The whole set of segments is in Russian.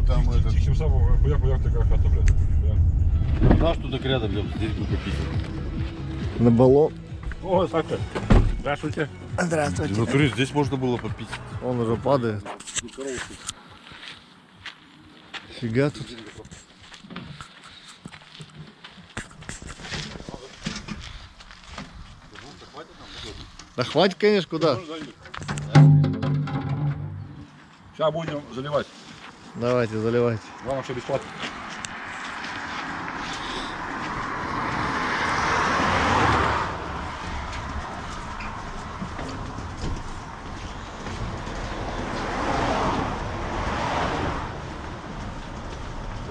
там это... Тихим самым, хуяк такая хата, блядь. Да, что так рядом, здесь бы попить. На баллон. О, Саша. Здравствуйте. Здравствуйте. Внутри здесь можно было попить. Он уже падает. Фига тут. Да хватит, конечно, куда? Сейчас будем заливать. Давайте, заливайте. Главное, все бесплатно.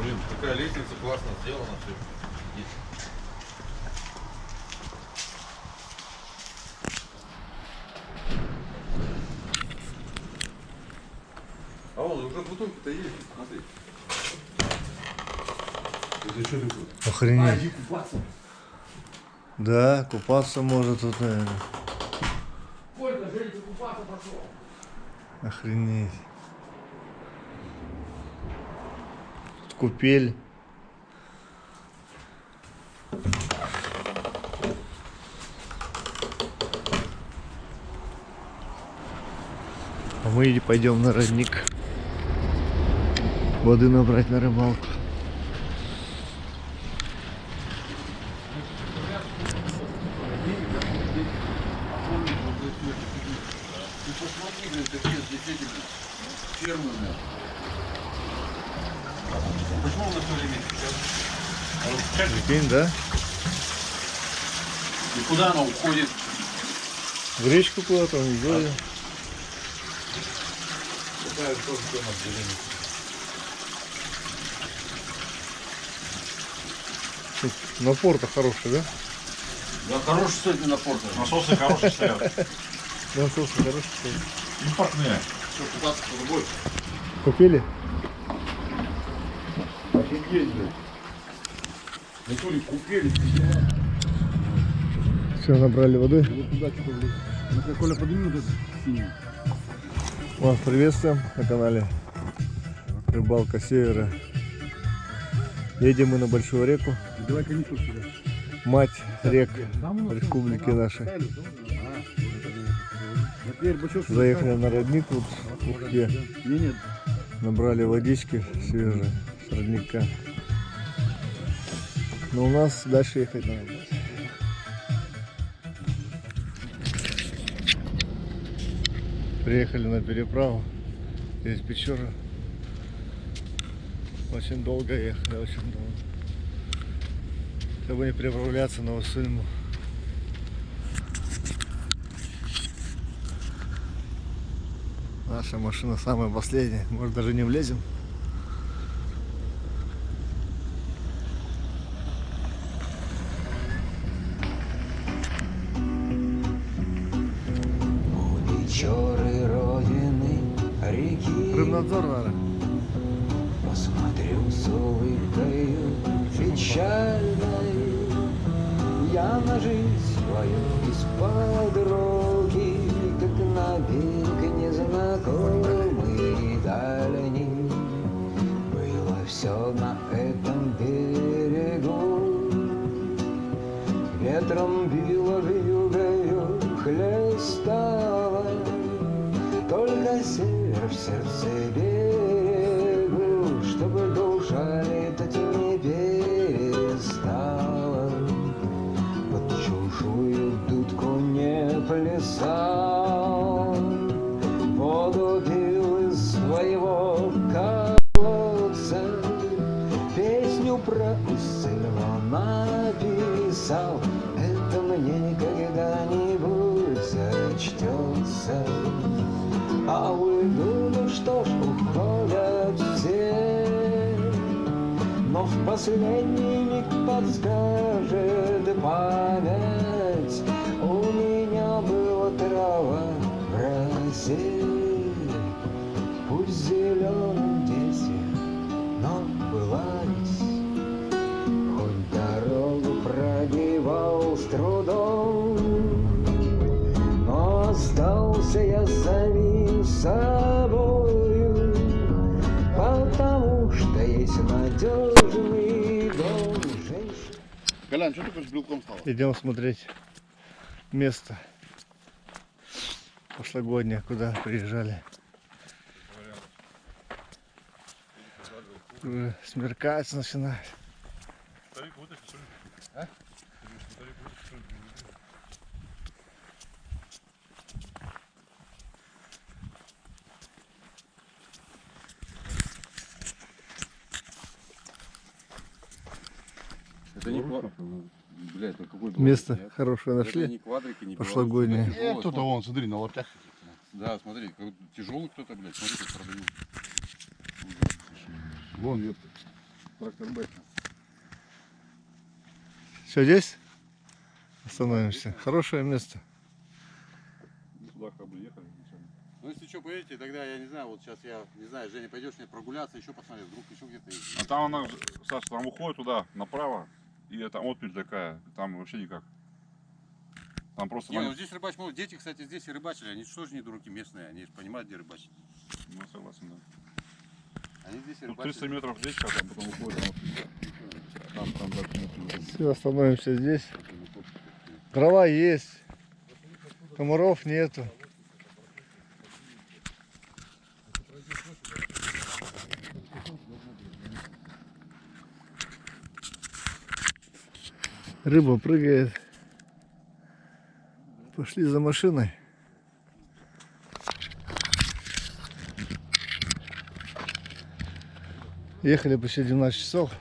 Блин, такая лестница классно сделана, все. А вон, уже бутылки-то есть, смотри. Это что такое? Охренеть. Иди купаться. Да, купаться может тут, наверное. Сколько, Женя, ты купаться пошел? Охренеть. Тут купель. А мы пойдем на родник. Воды набрать на рыбалку. Ты посмотри, блин, такие действительно фермы, блин. Почему у нас все время сейчас? Прикинь, да? И куда она уходит? В речку куда-то, в Зою. Такая тоже тема в деревне. Напор-то хороший, да? Да, хороший сегодня напор. Насосы хорошие стоят. Насос хороший стоит. Импортные. Все, купаться с тобой. Купили? Офигеть, блин. На туре купели. Все, набрали воды. Вот туда что-то, блин. Ну-ка, Коля, подними вот это синее. Вас приветствуем на канале Рыбалка Севера. Едем мы на большую реку. Давай коньячок сюда. Мать рек республики нашей. Заехали на родник вот в Ухте. Нет. Набрали водички свежие с родника. Но у нас дальше ехать надо. Приехали на переправу из Печоры. Очень долго ехали, очень долго. Чтобы не переправляться на Усыльму. Наша машина самая последняя. Может, даже не влезем. Печоры родины реки. Рыбнадзор, наверное. Посмотрю с улыбкою печальной я на жизнь свою из-под руки, как навек незнакомый дальний. Было все на этом берегу, ветром било вьюгою, хлестало, только север в сердце берегу, чтобы душа летать не перестала, под чужую дудку не плясал, воду пил из своего колодца, песню про Усыльму написал. Это мне когда-нибудь зачтется. А вы думали, что ж, уходят все, но в последний миг подскажет память. У меня была трава в росе, пусть в зеленом детстве, но была ведь. Хоть дорогу пробивал с трудом, но остался я самим собою, потому надежный дом женщин. Колян, что такое с брелком стало? Идем смотреть место прошлогоднее, куда приезжали. Уже смеркается, начинает. Это не квадрик. Бля, это какой был? Место Нет. хорошее Это нашли. не квадрики, не Прошлогоднее. белорусские. Кто-то вон, смотри, на локтях. Да, смотри, тяжелый кто-то, блядь, смотри, как продают. Вон, ёпта. Трактор Б. Все здесь? Остановимся. Хорошее место. Сюда как бы ехали. Ну, если что, поедете, тогда я не знаю, вот сейчас я, не знаю, Женя, пойдешь мне прогуляться, еще посмотреть, вдруг еще где-то есть. А там она, Саша, там уходит туда, направо, и там отмель такая, там вообще никак. Там просто... Не, ну здесь рыбачить могут. Дети, кстати, здесь и рыбачили, они что же не дураки местные, они же понимают, где рыбачить. Ну, согласен, да. Они здесь и Ну, рыбачили. 300 метров здесь, а там потом уходит. Там дальше нет. Все, остановимся здесь. Трава есть. Комаров нету. Рыба прыгает. Пошли за машиной. Ехали почти 12 часов.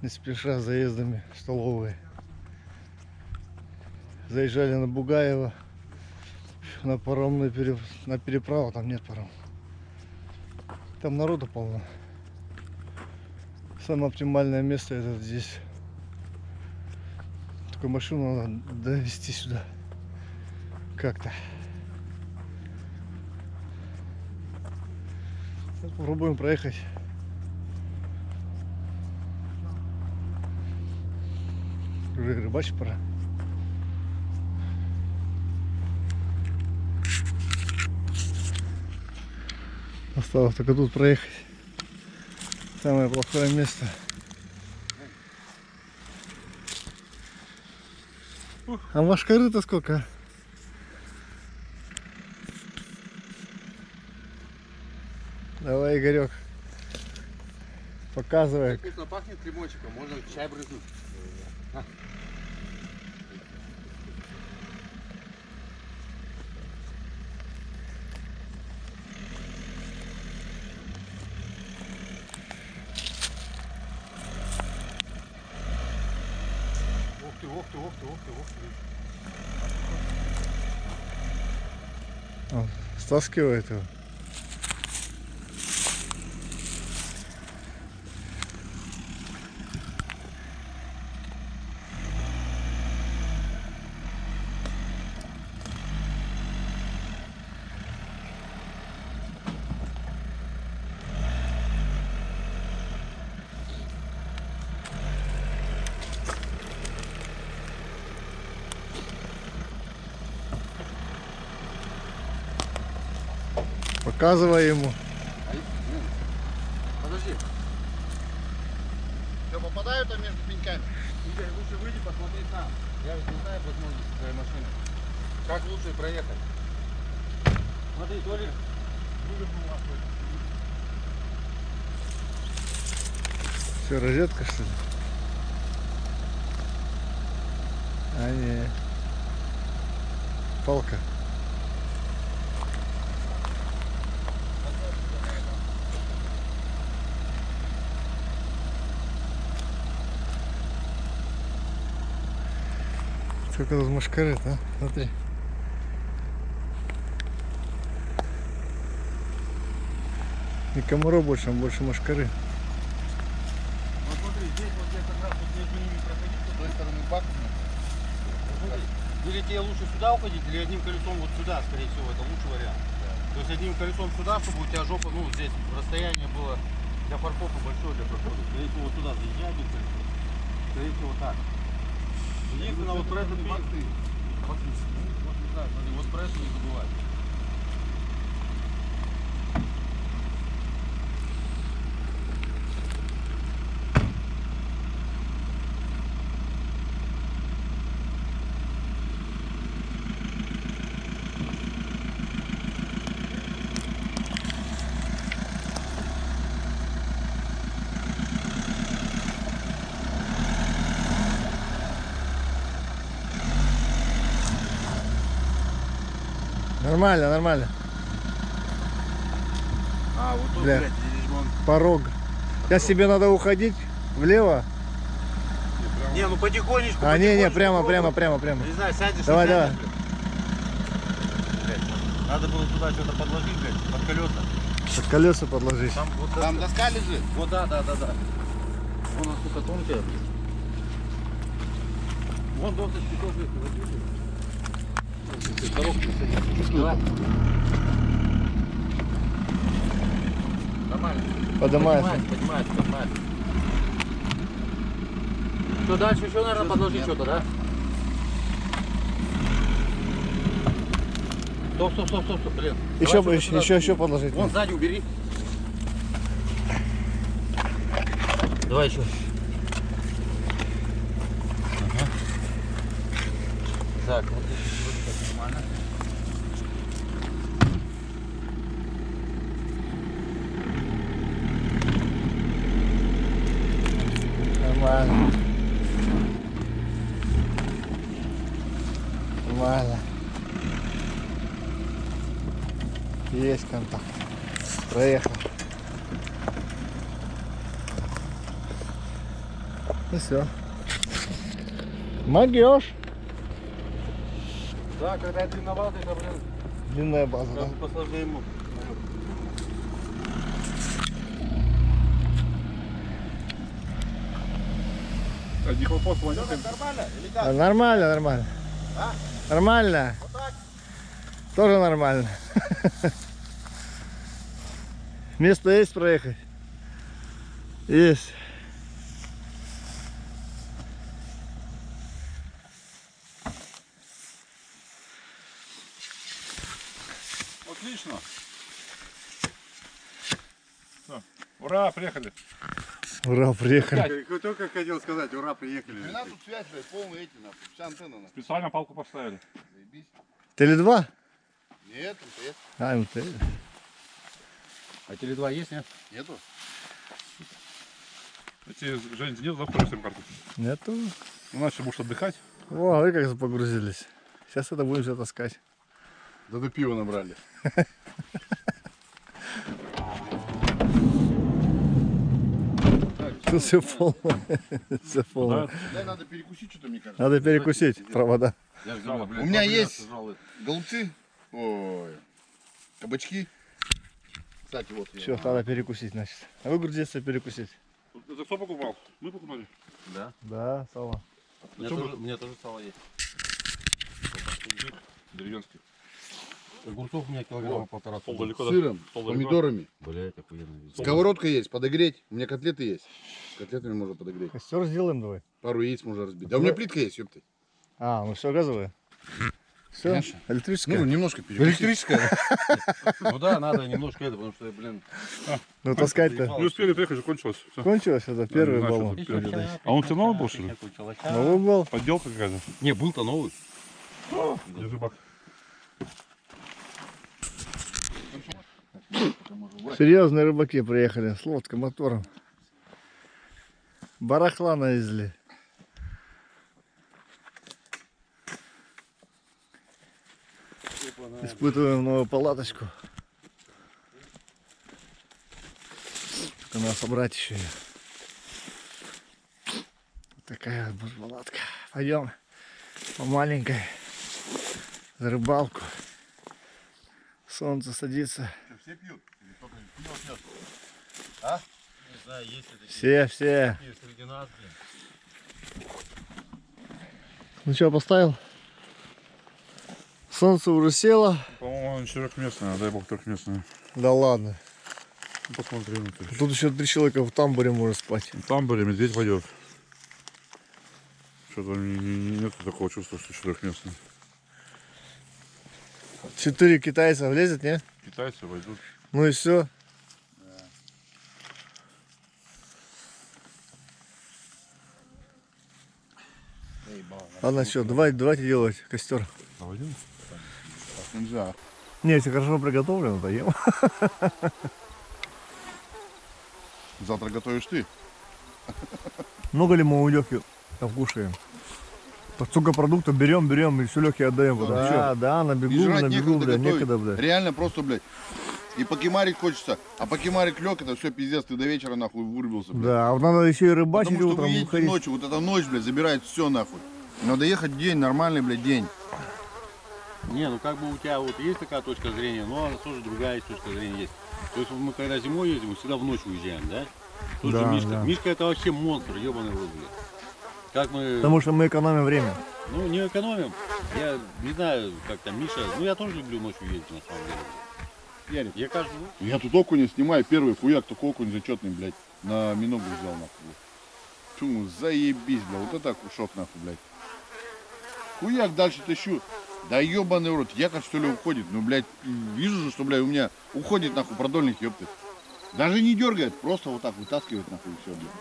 Не спеша заездами в столовые. Заезжали на Бугаева, на паромную на переправу, там нет паром. Там народу полно. Самое оптимальное место это здесь. Только машину надо довести сюда. Как-то. Сейчас попробуем проехать. Уже рыбачить пора. Осталось только тут проехать. Самое плохое место. А машкары-то сколько? Давай, Игорек. Показывай. Вкусно пахнет лимончиком, можно чай брызнуть. Ух ты. Он стаскивает его. Показывай ему. Подожди. Что, попадают там между пеньками? Игорь, лучше выйди посмотреть сам. Я ведь не знаю возможности твоей машины. Как лучше проехать? Смотри, то ли... Все, розетка что ли? А не. Палка. Сколько тут машкарет, а? Смотри. Не комаров больше, а больше машкары. Вот смотри, здесь вот я как раз вот между ними проходить, с той стороны бак. Или тебе лучше сюда уходить, или одним колесом вот сюда, скорее всего, это лучший вариант. То есть одним колесом сюда, чтобы у тебя жопа, ну, здесь расстояние было для парковки большое для прохода. Скорее всего, вот туда заезжай одним колесом. Скорее всего, так. Единственное, вот про это баксы. Вот не знаю, смотри, вот про это не забывай. Нормально, нормально. А, вот тут, Бля. блядь, здесь вон. Порог. Сейчас тебе надо уходить влево. Не, ну потихонечку. А, не, потихонечку прямо, попробуй. прямо. Не знаю, сядешь, Давай, не давай. сядешь, блядь. Блядь, надо было туда что-то подложить, блядь, под колеса. Под колеса подложись. Там, вот, Там доска лежит. Вот, да. Вон насколько тонкая. Вон досочки тоже, вот видишь? Коробку садись. Давай. Нормально. Поднимается. Поднимается. Что дальше еще, наверное, подложить что-то, да? Стоп, блин. Давай что-то сюда. Еще подложить. Вон сзади убери. Давай еще. Ага. Так, вот здесь вроде как нормально. Нормально. Нормально. Есть контакт. Проехал. И все. Могешь. Да, когда я длинноватый, это, блин, Длинная база, да? как посложнее ему. Одни хлопот планеты. Нормально? Или А, как? нормально. А? Нормально. Вот так? Тоже нормально. Место есть проехать? Есть. Отлично. Всё. Ура, приехали. Ура, приехали. Я только хотел сказать, ура, приехали. У нас тут связь, блядь, полные эти, нахуй. Вся антенна, нахуй. Специально палку поставили. Заебись. Теле2? Нет, МТС. А, МТС. А Теле2 есть, нет? Нету. Эти, Жень, нет, завтра сим-карту. Нету. Иначе будешь отдыхать. О, вы как погрузились. Сейчас это будем все таскать. Да до пива набрали. Тут все полное. Все полное. Да, надо перекусить что-то, мне кажется. Надо перекусить провода. Я ж думаю, блин, У меня поблядь, есть голубцы. Ой. Кабачки. Кстати, вот. я- Все, надо перекусить, значит. А выгрузиться перекусить. Это кто покупал? Мы покупали. Да. Да, сало. Мне тоже сало есть. Деревенский. Огурцов у меня килограмма полтора. Пол суда. далеко, С да? сыром, Пол с далеко. помидорами. Блять, охуенно. везде. Сковородка есть, подогреть. У меня котлеты есть. Котлетами можно подогреть. Костер сделаем давай. Пару яиц можно разбить. Да у меня плитка есть, ёпты. А, ну все газовое. Все, Конечно. электрическое. Ну, немножко перекусить. Электрическое. Ну да, надо немножко это, потому что, блин. Ну таскать-то. Не успели приехать, закончилось. Всё. Кончилось это первый Не знаю, баллон. что это. А он у тебя новый был, что ли? Новый был. Подделка какая-то. Не, был-то новый. Держи бак. Серьезные рыбаки приехали с лодкой, мотором. Барахла навезли. Испытываем новую палаточку. Только надо собрать еще ее. Вот такая вот будет палатка. Пойдем по маленькой за рыбалку. Солнце садится. Все пьют? Или только пиво пьет? Не знаю, есть ли такие Все. среди нас, блин. Ну что, поставил? Солнце уже село. По-моему, он четырехместный, дай бог трехместный. Да ладно. Ну, посмотри. Ну, ты. Тут еще 3 человека в тамбуре может спать. Там были, медведь пойдет. Что-то нет такого чувства, что четырехместный. 4 китайца влезет, не? Китайцы войдут. Ну и все. Ладно, что, давайте делать костер. А войдем? Нельзя. Не, если хорошо приготовлено, то ем. Завтра готовишь ты. Много ли мы улёвки покушаем? Столько продуктов берем и все легкие отдаем. Потом. Да, Да, на И бегу, жрать бля, готовить. некогда, бля. Реально просто, блядь. И покемарить хочется. А покемарить лег, это все пиздец, ты до вечера нахуй вырубился, блядь. Да, а вот надо еще и рыбачить Потому что утром, вы едете выходить. ночью, вот эта ночь, блядь, забирает все нахуй. Надо ехать день, нормальный, блядь, день. Не, ну как бы у тебя вот есть такая точка зрения, но она тоже другая есть точка зрения есть. То есть вот мы когда зимой ездим, мы всегда в ночь уезжаем, да? Тот же Да, Мишка. да. Мишка это вообще монстр, ебаный в рот, блядь. Как мы, Потому что мы экономим время. ну не экономим. Я не знаю, как там Миша, ну я тоже люблю ночью ездить на самом деле. Ярик. Я каждый, Я тут окуня снимаю, первый хуяк, только окунь зачетный, блядь, на миногу взял, нахуй. Чуму, заебись, блядь, вот это кушок, нахуй, блядь. Хуяк дальше тащу. Да ебаный рот, якорь что ли уходит? Ну, блядь, вижу же, что, блядь, у меня уходит, нахуй, продольник, ёпты. Даже не дергает, просто вот так вытаскивает, нахуй, и все, блядь.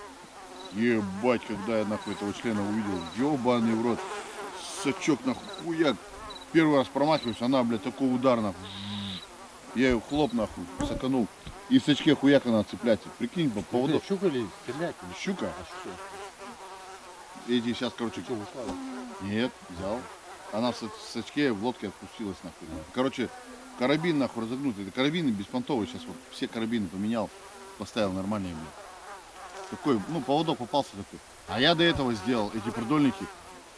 Ебать, когда я, нахуй, этого члена увидел, ебаный в рот. Сачок, нахуй, хуяк. Первый раз промахиваюсь, она, блядь, такой удар, нахуй. Я ее хлоп, нахуй, саканул. И в сачке хуяк она цепляется. Прикинь, по поводу. щука или стрелять? Щука. А что? Эти сейчас, короче, Что, ушла? нет, взял. Она в сачке в лодке отпустилась, нахуй. Короче, карабин, нахуй, разогнутый. Это карабины беспонтовые, сейчас вот все карабины поменял, поставил нормальные, блядь. Такой, ну, поводок попался такой. А я до этого сделал эти продольники.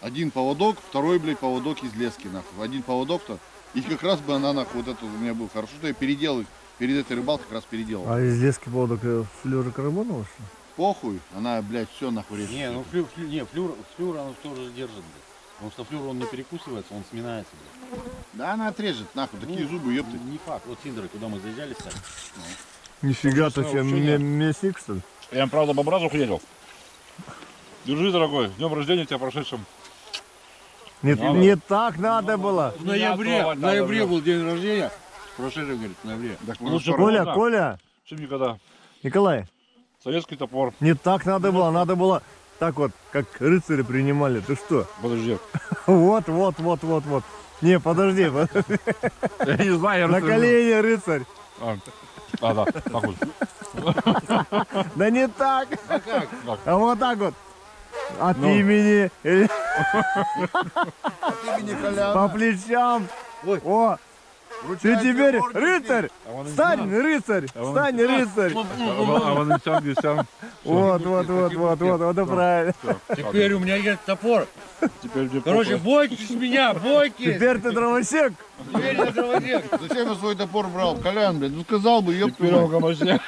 Один поводок, второй, блядь, поводок из лески, нахуй. Один поводок-то. И как раз бы она, нахуй, вот эту у меня был. Хорошо, что я переделал их. Перед этой рыбалкой как раз переделал. А из лески поводок флюорокарбонового, что ли? Похуй, она, блядь, все нахуй режет. Не, ну флюр он тоже держит, блядь. Потому что флюр он не перекусывается, он сминается, блядь. Да она отрежет, нахуй, такие Ну, зубы, ёпты. Не факт. Вот Синдеры, куда мы заезжали, кстати. Нифига, ты что, вообще нет. мясник, что ли? Я, правда, бобра захуярил. Держи, дорогой, с днем рождения тебя прошедшим. Нет, Надо. не так надо было. В ноябре, Надо, в ноябре надо. был день рождения. Прошедший, говорит, в ноябре. Так, Ну, что, Коля, можно? Коля, Чем никогда. Николай, Советский топор. не так надо было так вот, как рыцари принимали. Ты что? Подожди. Вот. Не, подожди, Я не знаю, я на колени, рыцарь. Да, так вот. Да не так, А как? а вот так вот. От Ну. имени, имени Коляна. по плечам. Ой. О, ты Вручайте теперь орден. рыцарь. А вон Стань, рыцарь, вон- стань, рыцарь. А вон и сям, и сям. Вот, это правильно. Теперь у меня есть топор. Теперь где Короче, попа. бойтесь меня, бойтесь. Теперь ты дровосек. Теперь я дровосек. Зачем я свой топор брал? Колян, блядь, ну сказал бы, ёпты. Теперь он гомосек.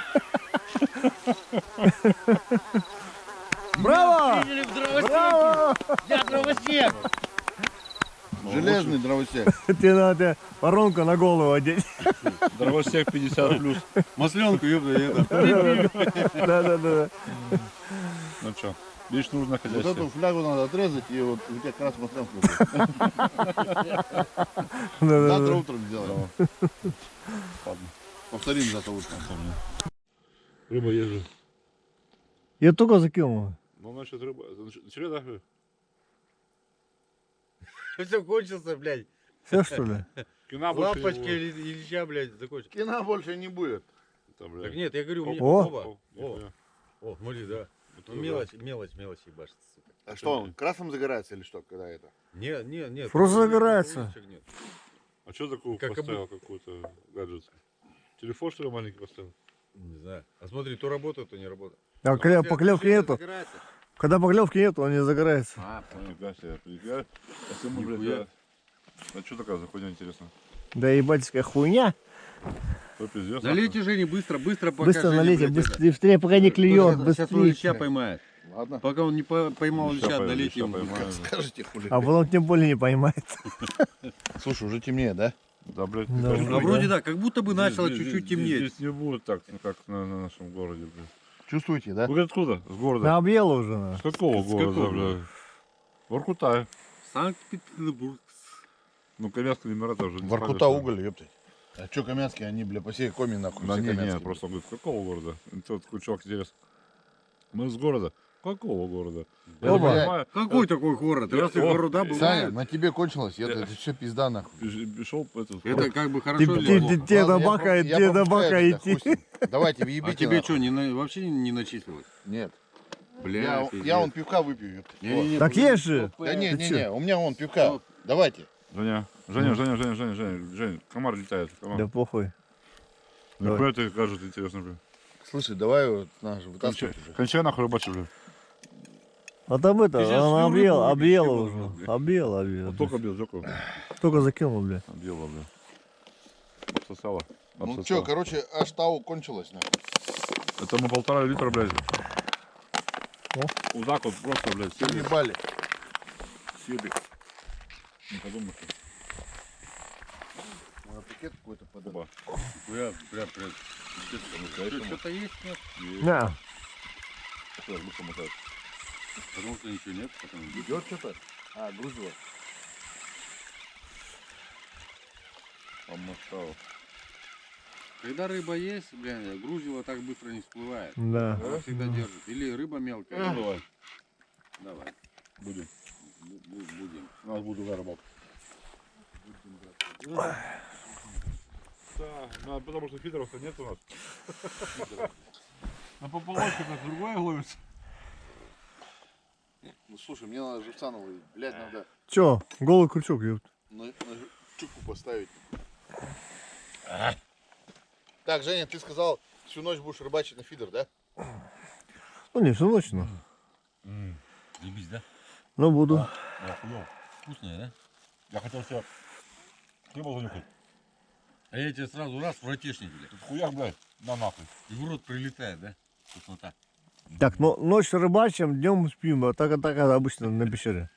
Браво! Видели в дровосеке? Браво! Я дровосек. Железный дровосек. Тебе надо воронку на голову одеть. Дровосек 50+. Масленку, ёпта, это. Да. Ну что, видишь, нужно Вот хозяйство. эту флягу надо отрезать, и вот у тебя как раз масленку. Завтра Да. утром сделаем. Ладно. Повторим завтра утром. Рыба есть же. Я только закинул. Ну, значит, рыба. Начали, да? Все кончился, блядь. Все что ли? Кина больше не Лапочка будет. или Ильича, блядь, закончил. Кино больше не будет. Там, Так блядь. нет, я говорю, мне О. оба. Нихуя. О, смотри, да. Ну, да. мелочь ебашится, сука. А что, он красным загорается или что, когда это? Нет. Просто загорается. Кружечек нет. А что такого Как поставил какой-то гаджет? Телефон, что ли, маленький поставил? Не знаю. А смотри, то работает, то не работает. А поклевки нету. Загорается. Когда поклевки нету, он не загорается. Нифига себе, прикинь. А ты ему, блядь, Нихуя. да. А что такая за хуйня, интересно? Да ебательская хуйня. Что пиздец? Налейте, Женя, быстро, пока Быстро Женя, налейте, блядь, это. быстрее, пока не клюет. Сейчас он Ильича Быстрее. поймает. Ладно. Пока он не поймал Ильича, налейте ему. Скажите, хули. А потом тем более не поймает. Слушай, уже темнее, да? Да, блядь, Да, покажи. ну, А вроде да, как будто бы Здесь- начало здесь- чуть-чуть здесь- темнеть. Здесь не будет так, как на нашем городе, блядь. Чувствуете, да? Вы откуда? С города? На объело уже. на. С какого С города, какого? блядь? Воркута. Санкт-Петербург. Ну, Каменская Эмирата уже не Воркута скажешь, уголь, ёпты. А чё каменские, они, бля, по всей коме нахуй. Да все не, каменские. просто он говорит, с какого города? Это вот такой чувак интересно. Мы с города. Какого города? Я Оба. не понимаю. Какой такой город? Я- Разве О, города Саня, бывают? на тебе кончилось, это все пизда нахуй. Пришел этот. Это как бы хорошо Тебе или плохо? до Ладно, бака, я тебе до пропускаю бака тебя, идти. хуй с ним. Давайте, А въебите тебе нахуй. что, вообще не начислилось? Нет. Я вон пивка выпью. ёпта. Не-не-не, Так есть же. Да не, Ты не, чё? не, у меня вон пивка. Давайте. Женя, Жень, комар летает. Комар. Да похуй. Нихуя ты кажется интересно, блин. Слушай, давай вот наш вытаскивай уже. Кончай нахуй рыбачить, блин. А там это, сейчас она всю рыбу объела выбьешь, уже. блядь. Объела. Вот только бил, только Только закинул, бля. объела, блин. Обсосала. Ну Обсосала. что, короче, аж тау кончилось, нахуй. Это мы 1,5 литра, блядь. О. Вот так вот просто, блядь, сели. Ебали. Сели. Не подумай, что. Надо пакет какой-то подать. Оба. Бля, что-то есть, нет? На. Что, быстро мотает. Потому что ничего нет. Потом... Идет что-то? А, грузило. Помотал. Когда рыба есть, бля, грузило так быстро не всплывает. Да. Она всегда держит. Или рыба мелкая. Ну, давай, Давай. будем. Будем. У нас будет другая рыбалка. Да, ну, потому что фидеров-то нет у нас. На пополочке нас другое ловится. Ну слушай, мне надо живца наловить. Блядь, надо Чё? Голый крючок, ёпт. на чуку поставить. Так, Женя, ты сказал, всю ночь будешь рыбачить на фидер, да? Ну не, всю ночь, ну. Ебись, да? Ну буду. Я хуёв. Вкусная, да? Я хотел себе хлеба занюхать. А я тебе сразу раз в ротешник, бля. Тут хуяк, блядь, на нахуй. И в рот прилетает, да? Вкуснота. Так, но ночь рыбачим, днем спим, а так обычно на пещере.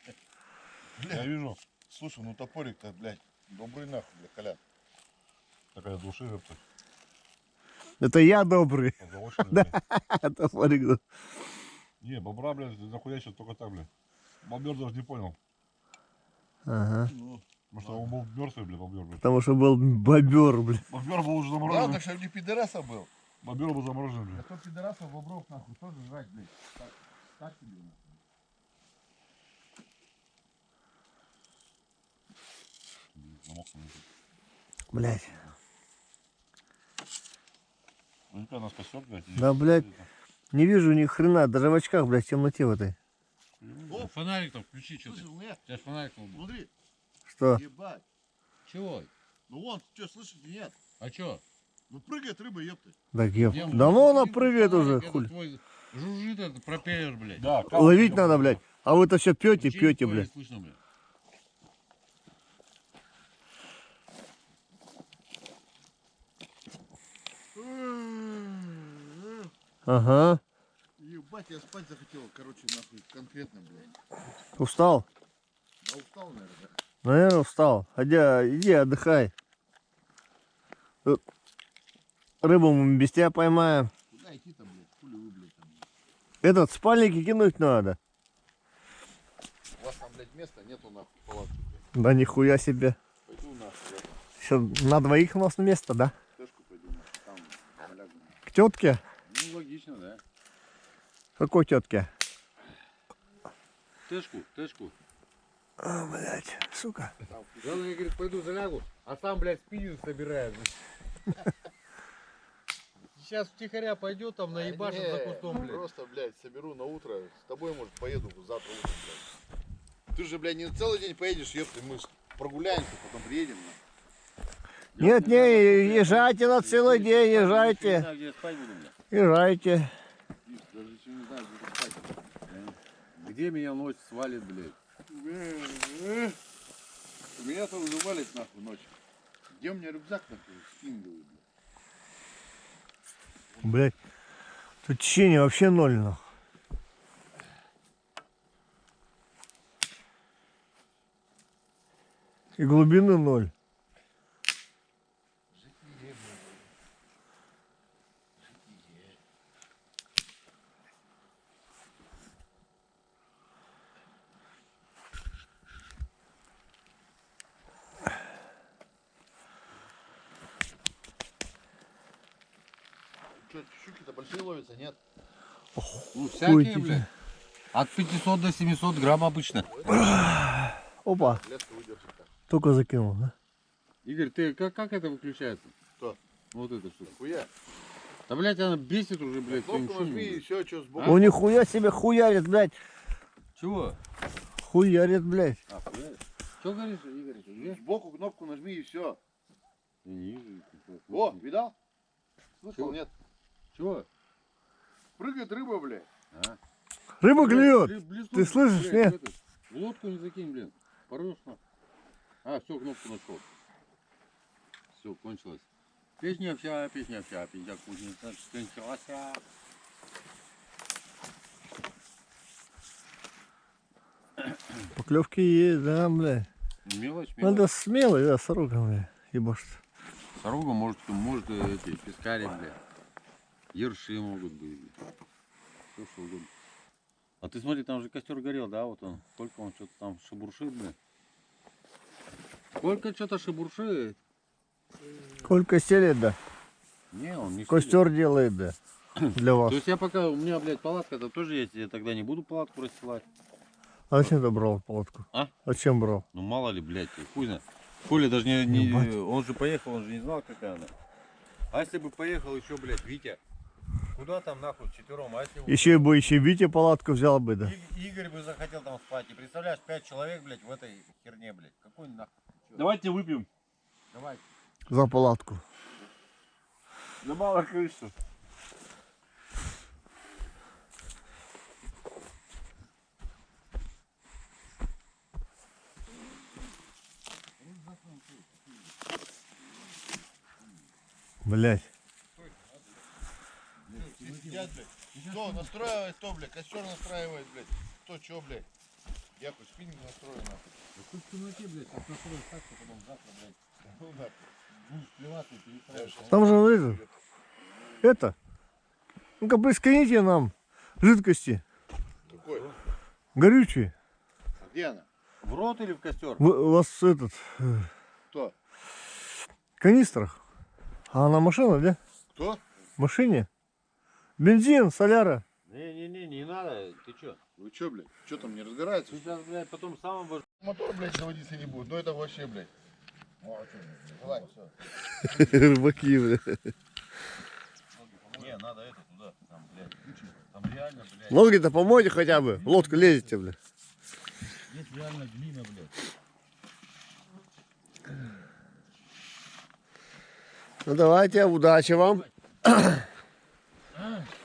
Я вижу. Слушай, ну топорик-то, блядь, добрый нахуй, бля, Колян. Такая души, ёпта. Это я добрый. Позолоченная, Да. блядь. Топорик, да. Не, бобра, блядь, захуячил только так, блядь. Бобер даже не понял. Ага. Ну, Потому что он был мертвый, блядь, бобер, блядь. Потому что был бобер, бля. Бобер был уже ладно, замороженный. чтобы не пидораса был. Бобер был замороженный, блядь. то пидорасов бобров нахуй тоже жрать, блядь. Так тебе нахуй. Намокнул. Блять. Ну, нас спасет, блядь. Да, блядь. Не вижу ни хрена, даже в очках, блядь, в темноте в этой. О, фонарик там включи, что ты. Слушай, у меня, Сейчас фонарик там. смотри, Что? ебать. Чего? Ну вон, что, слышите, нет? А чё? Ну прыгает рыба, ёпты. Так, ёп. Я Давно она видел прыгает фонарик, уже, это хуй. твой жужжит этот пропеллер, блядь. Да, Ловить надо, блядь. А вы-то все пьете, Ничего пьете, не блядь. слышно, блядь. Ага. Ебать, я спать захотел, короче, нахуй, конкретно, блядь. Устал? Да устал, наверное. Наверное, устал. Иди отдыхай. Тут рыбу мы без тебя поймаем. Куда идти-то, блядь? Хули вы, блядь, там. Этот спальники кинуть надо. У вас там, блядь, места нету, нахуй, палатки, блядь. Да нихуя себе. Пойду, нахуй, я там Еще на двоих у нас место, да? тэшку пойду, нахуй, там, малягу. К тетке? Ну, логично, да. Какой тетке? Тэшку. А, блядь, сука. Главное, я, говорит, пойду залягу, а сам, блядь, спиннинг собирает. Сейчас втихаря пойдет там наебашит за кустом, блядь. Просто, блядь, соберу на утро. С тобой, может, поеду завтра утром, блядь. Ты же, блядь, не целый день поедешь, ёпты, мы ж прогуляемся, потом приедем, нахуй. Нет, не, езжайте на целый день, Не езжайте. знаю, где я спать буду, блядь. Езжайте. Даже еще не знаю, где спать. Где меня ночь свалит, блядь? У меня там уже валит, нахуй, ночью. Где у меня рюкзак, нахуй, спинговый, блядь. Блядь. Тут течение вообще ноль, нахуй. И глубины ноль. Что, щуки-то большие ловятся, нет? Ну, Хуй всякие, тебе. блядь. От 500 до 700 грамм обычно. Опа, Леска выдержит-то. только закинул, да? Игорь, ты как это выключается? Что? Вот эта штука. Хуя? Да, блядь, она бесит уже, блядь, своим Кнопку нажми и шумом. все, что сбоку. Он нихуя себе хуярит, блядь. Чего? Хуярит, блядь. А, блядь. Что говоришь, Игорь? Где? Сбоку кнопку нажми и все. Я не вижу. О, видал? Слышал, Чего? нет? Чего? Прыгает рыба, блядь. А? Рыба клюет. Блин, Ты слышишь, блядь, нет? этот, в лодку не закинь, блин. Порвешь на. А, все, кнопку нашел. Все, кончилось. Песня вся, песня кузница, кончилась. Поклевки есть, да, блядь. Мелочь, мелочь. Надо смелый, да, сорока, блядь. Ебашь. Сорога может эти пескари, блядь. Ерши могут быть, блядь. Все что угодно. А ты смотри, там же костер горел, да, вот он. Сколько он что-то там шебуршит, блядь. Сколько что-то шебуршит. Сколько селит, да. Не, он не Костер делает, да. Для вас. То есть я пока, у меня, блядь, палатка-то тоже есть, я тогда не буду палатку расстилать. А зачем ты брал палатку? А? Зачем брал? Ну мало ли, блядь, хуй знает. Коля даже Ебать. он же поехал, он же не знал, какая она. А если бы поехал еще, блядь, Витя? Куда там нахуй четвером? А если бы Еще Витя палатку взял бы, да. Игорь бы захотел там спать. И представляешь, 5 человек, блядь, в этой херне, блядь. Какой нахуй? Чё? Давайте выпьем. Давай. За палатку. На малое количество. Блять. Сидят, блядь. Кто настраивает, то, блядь. Костер настраивает, блядь. Кто чё, блядь. Яков спиннинг настроен, нахуй. Да хоть в темноте, блядь, так настроишь так, что потом завтра, блядь, Ну, нахуй. будешь плеваться и перестраивать. Там же это. Ну-ка, плесканите нам жидкости. Какой? Горючие. А где она? В рот или в костер? У вас этот Кто? в канистрах. А она машина, да? Кто? В машине. Бензин, соляра. Не-не-не, не надо, ты чё? Вы чё, блядь? Чё там, не разбирается? Сейчас, блядь, потом сам будешь. Мотор, блядь, заводиться не будет. Ну это вообще, блядь. Ну, а чё, блядь, давай, всё. Рыбаки, бля. Не, надо это туда, там, блядь, там реально, блядь, Ноги-то помойте хотя бы. В лодку лезете, бля. здесь реально глина, блядь. Ну давайте, удачи вам.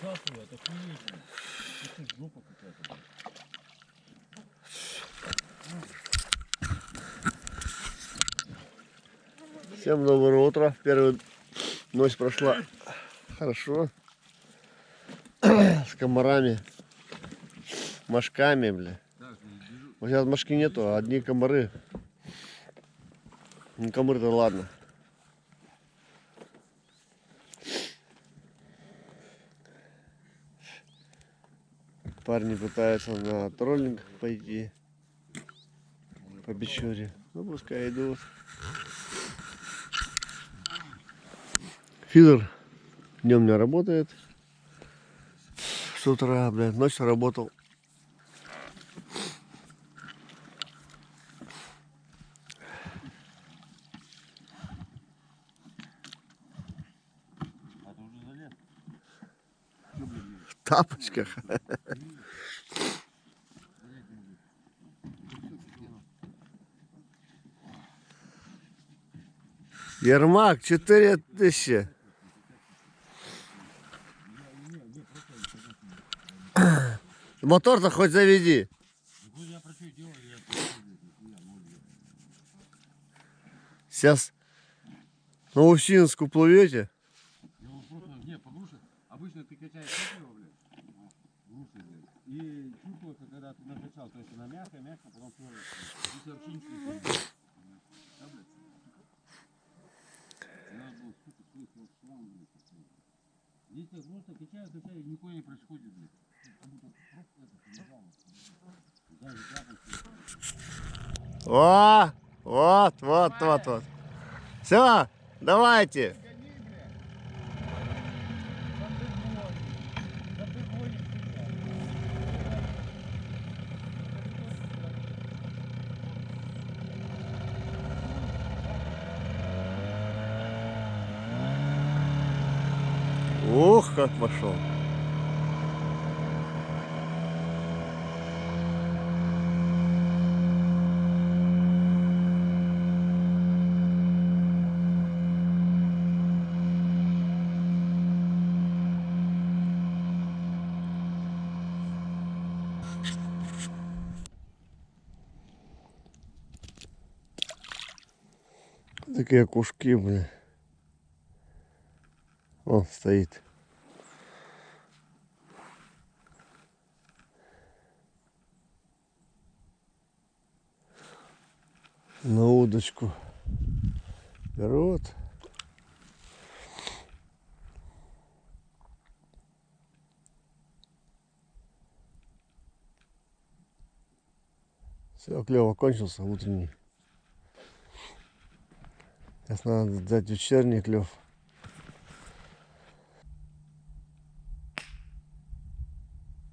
Кассово, это хуйня. Это жопа какая-то, блядь. Всем доброе утро. Первая ночь прошла хорошо. С комарами. Мошками, бля. Вот сейчас мошки нету, а одни комары. Ну, комары-то ладно. Парни пытаются на троллинг пойти по Печоре. Ну пускай идут. Фидер днем не работает. С утра, блядь, ночью работал. А ты уже залез? В тапочках. Ермак, 4000. Мотор-то хоть заведи. Сейчас на Усинску плывете. Не, погруши. Обычно ты качаешь топливо, блядь. Груши, блядь. И чувствуется, когда ты накачал, то есть она мягкая, потом твердая. Здесь вообще ничего не чувствуется. Да, блядь? Надо было, сука, слышать, вот шланг, блядь. Здесь так просто качаю, и нихуя не происходит, блядь. Как будто просто это, помогало. Даже клапан. О, вот. Все, давайте. О, как пошел. Такие кушки, блин. Он стоит. На удочку берут. Все, клево кончился утренний. Сейчас надо взять вечерний клев.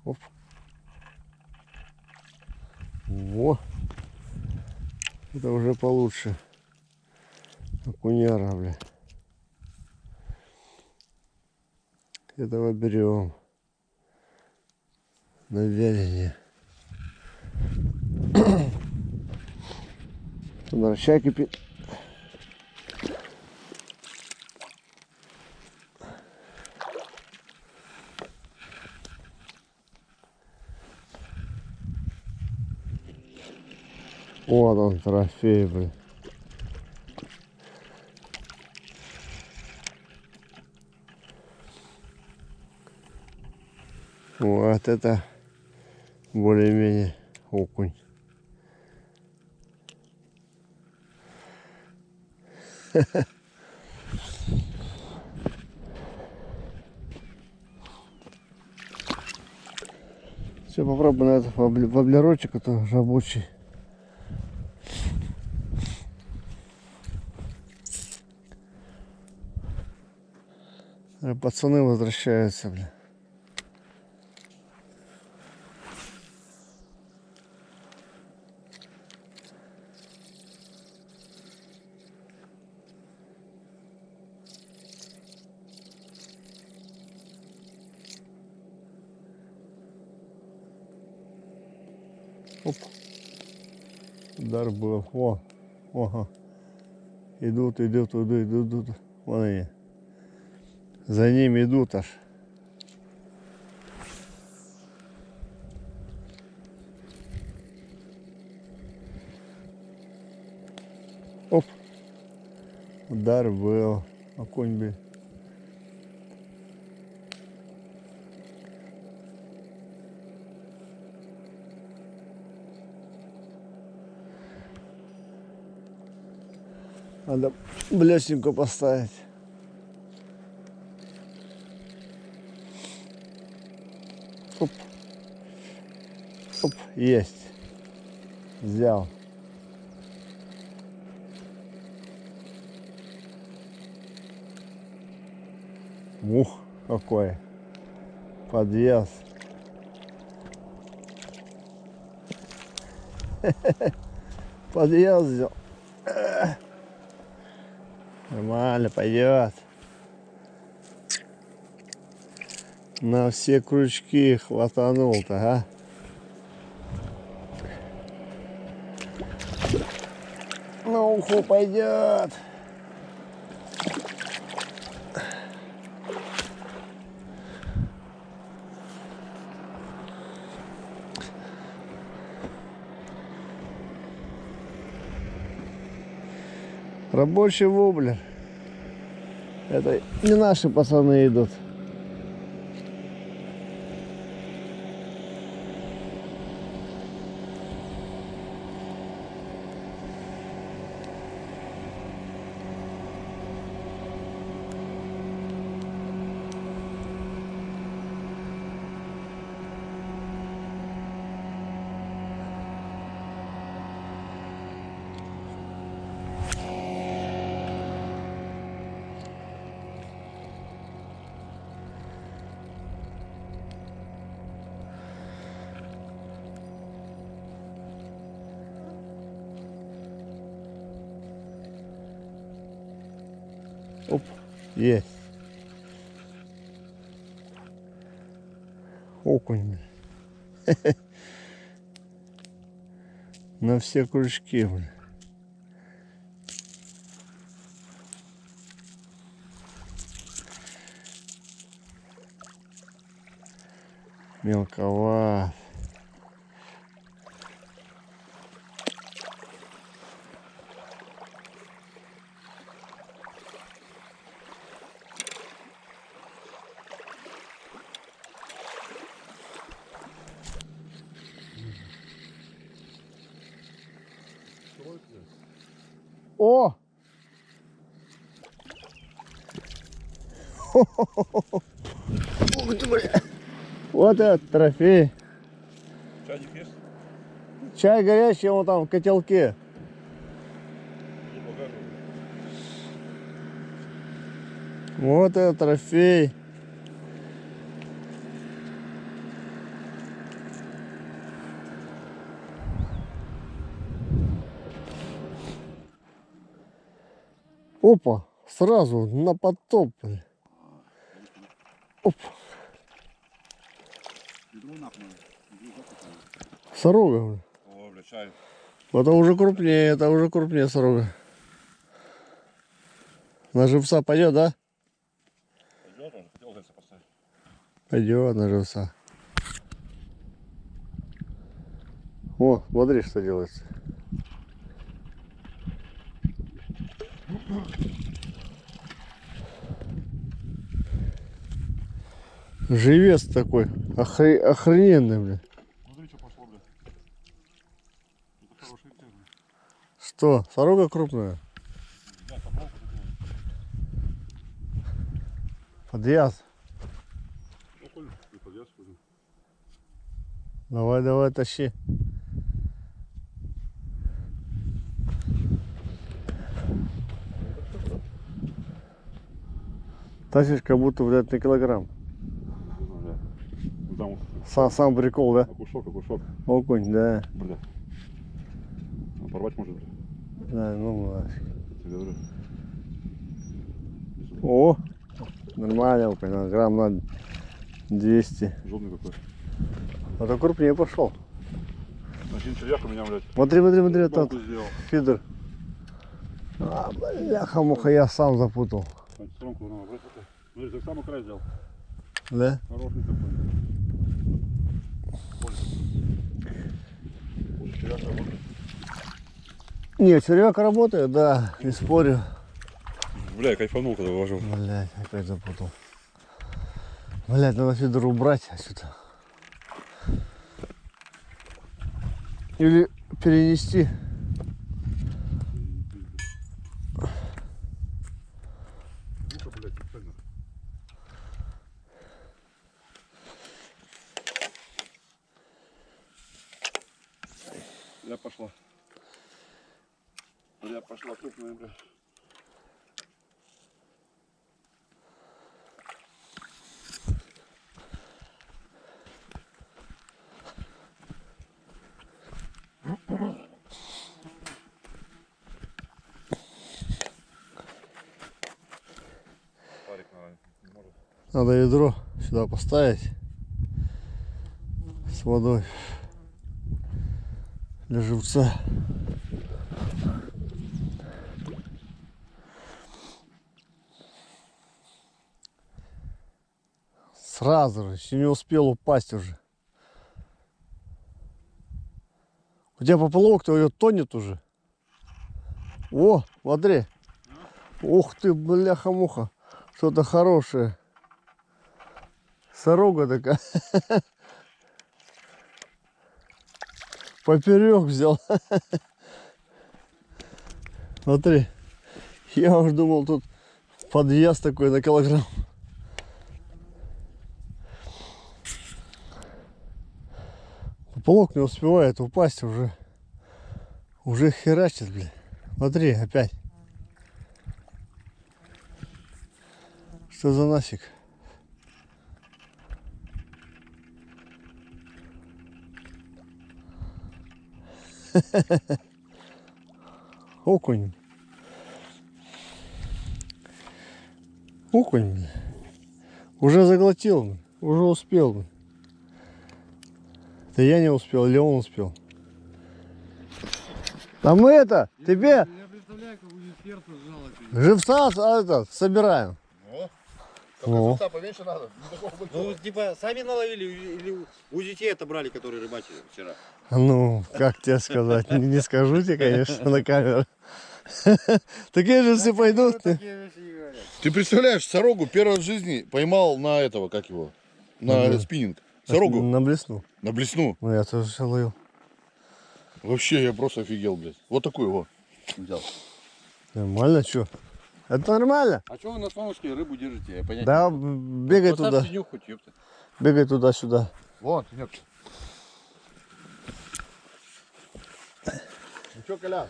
Оп. Во. Это уже получше. Окуняра, бля. Этого берем. На вяление. Надо чай кипит. Вот он, трофей, блин. Вот это более-менее окунь. Все, попробуй на этот воблерочек, это рабочий. Пацаны возвращаются, блин. Оп. Удар был. О, ага. Идут. Вон они. За ними идут аж. Оп. Удар был. Окунь, блин. Надо блесенько поставить. Оп. Оп, есть. Взял. Ух, какой. Подъезд. Подъезд взял. Нормально, пойдет. На все крючки хватанул-то, а? На уху пойдет. Рабочий воблер. Это не наши пацаны идут. Оп, есть. Окунь, блин. На все крючки, блин. Мелковат. О! Ух ты, бля. Вот этот трофей. Чайник есть? Чай горячий, он там в котелке. Вот этот трофей. Опа, сразу на потоп. Блин. Оп. Сорога. Блин. О, бля, чай. Это уже крупнее сорога. На живца пойдет, да? Пойдет, он хотел зайца поставить. Пойдет на живца. О, смотри, что делается. Живец такой, охрененный, бля. Смотри, что пошло, бля. Это хороший тема. Что, сорога крупная? Да, поплавку такую. Подъезд. Ну, хуй, и подъезд будем. Давай, давай, тащи. Тащишь, как будто, блядь, на килограмм. Ну, да. Ну, там Сам прикол, да? окушок. Окунь, да. Бля. А порвать может, бля. Да, ну нафиг. Я говорю. О, нормально, окунь, грамм на 200. Жодный какой. А то крупнее пошел. Один червяк у меня, блядь. Смотри, тот палку сделал. фидер. А, бляха-муха, я сам запутал. Стромку надо брать. Смотри, за самый край взял. Да? Хороший такой. Червяк работает. Не, червяк работает, да, не спорю. Бля, я кайфанул, когда вложил. Блять, опять запутал. Блять, надо фидер убрать отсюда. Или перенести. Ну-ка, блядь, специально. Я пошла. Я пошла крупная, бля. Парик не может. Надо ведро сюда поставить с водой для живца. Сразу же, еще не успел упасть уже. У тебя поплавок-то ее тонет уже. О, смотри. Ух ты, бляха-муха. Что-то хорошее. Сорога такая. Поперек взял. Смотри. Я уж думал, тут подъезд такой на килограмм. Поплавок не успевает упасть уже. Уже херачит, блин. Смотри, опять. Что за нафиг? Окунь. Окунь. Уже заглотил. Уже успел. Да я не успел, или он успел. А мы это, тебе Я представляю, как будет сердце сжало. живца собираем. Ну. Поменьше надо. Ну, типа, сами наловили или у детей отобрали, которые рыбачили вчера? Ну, как тебе сказать? Не скажу тебе, конечно, на камеру. Такие же все пойдут. Такие вещи не говорят. Ты представляешь, сорогу первый в жизни поймал на этого, как его? На спиннинг. Сорогу На блесну. на блесну. Ну, я тоже все ловил. Вообще, я просто офигел, блядь. Вот такой его взял. Нормально, что? Это нормально. А что вы на солнышке рыбу держите? Я понять Да, бегай туда. Поставьте нюхать, ёпта. Бегай туда-сюда. Вон, нет. Ну что, Коля?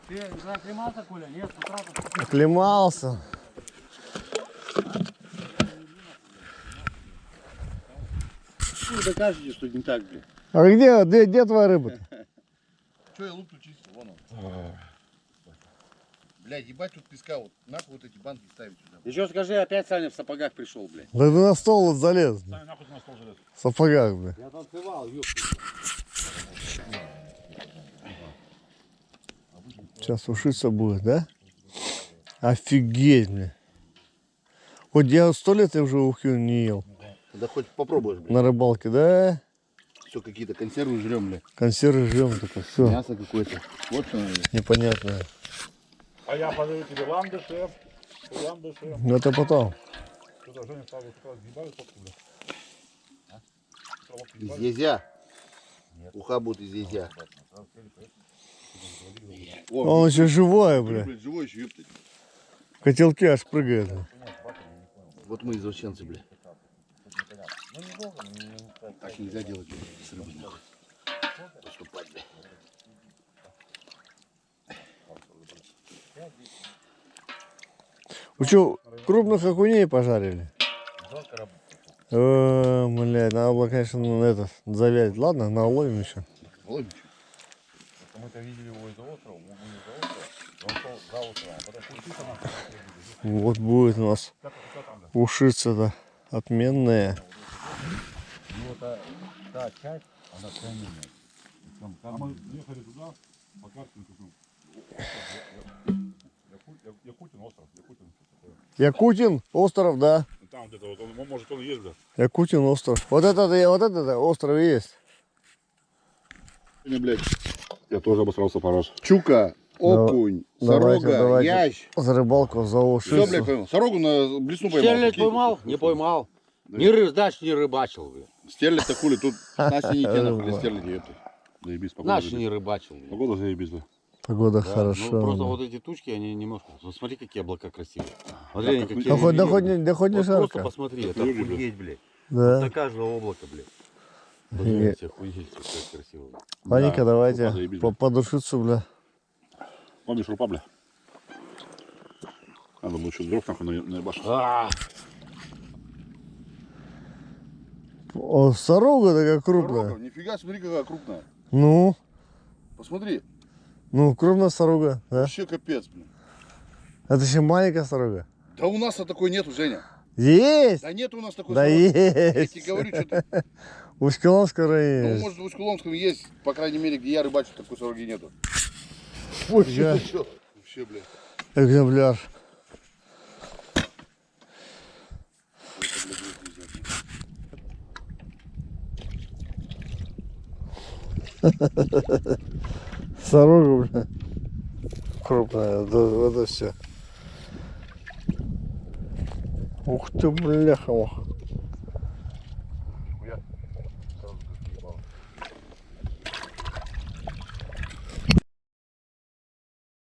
Ты заклемался, Коля? Нет, с утра Оклемался. вы докажете, что не так, блин. А где твоя рыба? Что я луплю чисто? Вон он. Блядь, ебать тут песка. Вот нахуй вот эти банки ставить сюда. Еще скажи, опять Саня в сапогах пришел, блядь. Да ты на стол вот залез. Сами нахуй на стол залез. В сапогах, бля. Я танцевал, ёпта. Сейчас сушиться будет, да? Офигеть, бля. Хоть я 100 лет я уже уху не ел. Да хоть попробуешь, блядь. На рыбалке, да? Все какие-то консервы жрем, блядь. Консервы жрем только, все. Мясо какое-то. Вот что надо. Непонятное. А я подарю тебе ландыши. Ландыши. Но это потом. Что-то Женя стал сгибать фотку, бля. Из езя. Уха будет из езя. Он еще живой, бля. Блядь, живой еще, ёптать. В котелке аж прыгает. Вот мы извращенцы, блядь. Так нельзя делать, блядь, с рыбой, нахуй. Поступать, блядь. Вы что, крупных окуней пожарили? Блядь, надо было, конечно, это, завязать. Ладно, наловим еще. Ой, Мы-то видели его из-за острова, мы были из-за острова. Он шел за островом, а потом спустился нахуй. Вот будет у нас ушица-то отменная. Ну, та часть, она ценная. Там мы ехали туда, по карте написано. Якутин остров, Якутин. Якутин, остров, да. Там где-то вот он, может он есть, да. Якутин, остров. Вот это остров и есть. блядь. Я тоже обосрался по раз. Чука, окунь, сорога, ящ. За рыбалку, за ушицу. Все, блядь, поймал. Сорогу на блесну поймал. Стерлядь поймал? Не поймал. Ни рыбачил, блядь. Стерлядь-то хули, тут снасти не те, нахуй, для стерляди, ёпта. Заебись, погода. Наш не рыбачил, блядь. Погода заебись, да. Погода Да, хорошо. ну, просто да. вот эти тучки, они немножко... Смотри, какие облака красивые. Смотри, они какие... Да хоть не Вот просто жарко. посмотри, это Люди, охуеть, блядь. Да. На каждого облака, блядь. Офигеть. Смотрите, охуеть, как красиво. Ладненько, Да, давайте заебись, подушиться, бля. Помнишь рупа, бля? Надо было еще дров нахуй наебашить. О, сорога такая крупная. Сорога, нифига, смотри, какая крупная. Ну, Посмотри, крупная сорога, да? вообще капец, блин. Это еще маленькая сорога. Да у нас-то такой нету, Женя. Есть! Да нет у нас такой Да сороги. Я есть! тебе говорю, что ты... В Усть-Коломском Ну, районе есть. может, в Усть-Коломском есть, по крайней мере, где я рыбачу, такой сороги нету. Фига. Вообще, блядь. Экземпляр. Сорога, бля. Крупная, это все. Ух ты, бляха.